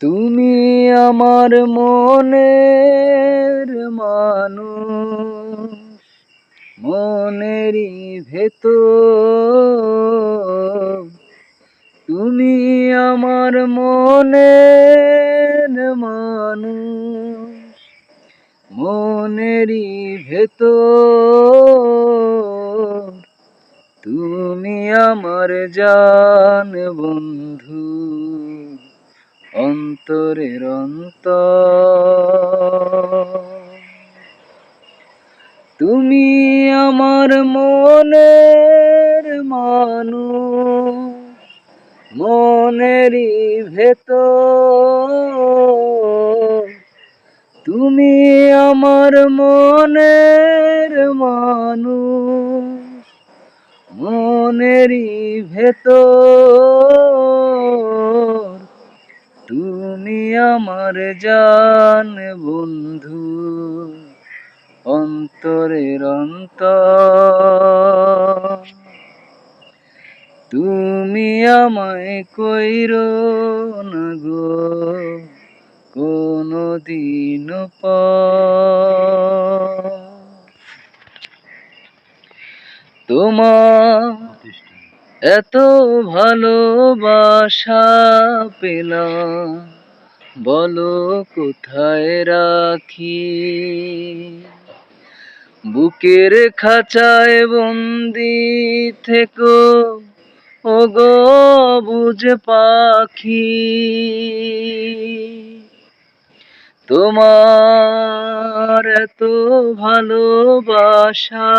তুমি আমার মনের মানুষ, মনেরই ভেতর। তুমি আমার মনের মানুষ, মনেরই ভেতর। তুমি আমার জান বন্ধু, অন্তরের অন্তর। তুমি আমার মনের মানুষ, মনেরই ভেতর। তুমি আমার মনের মানুষ, মনেরই ভেতর। তুমি আমার জান বন্ধু, অন্তরের অন্তর। তুমি আমায় কইরো না গো কোনদিন পর। তোমার এত ভালোবাসা পেলাম, বলো কোথায় রাখি। বুকের খাঁচায় বন্দি থেকো ওগো বুঝ পাখি। তোমার এত ভালোবাসা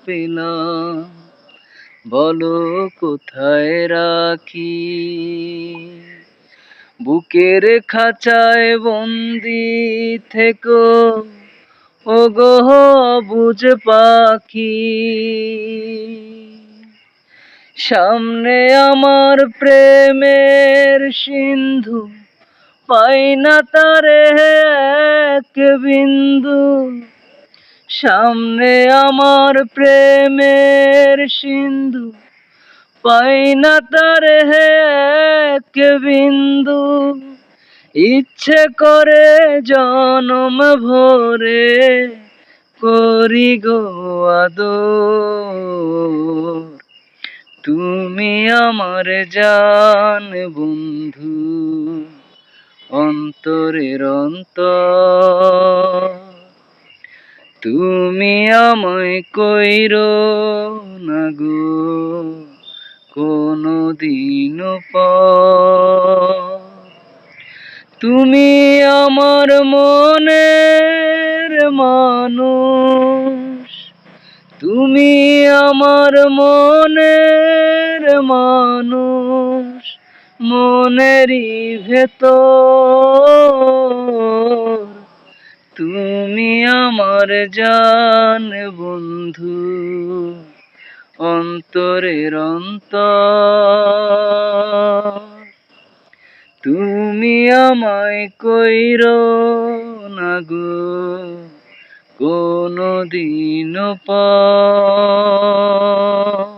পেলাম, বলো কোথায় রাখি। বুকের খাঁচায় বন্দি থেকো ওগো বুঝ পাখি। সামনে আমার প্রেমের সিন্ধু, পাই না তারে এক বিন্দু। সামনে আমার প্রেমের সিন্ধু, পাই না তারে এক বিন্দু। ইচ্ছে করে জনম ভরে করি গো আদর। তুমি আমার জান বন্ধু, অন্তরের অন্তর। তুমি আমায় কইরো না গো কোনদিন পর। তুমি আমার মনের মানুষ, তুমি আমার মনের মানুষ, মনেরই ভেতর। তুমি আমার জান বন্ধু, অন্তরের অন্তর। তুমি আমায় কইরো না গো কোনদিন পর।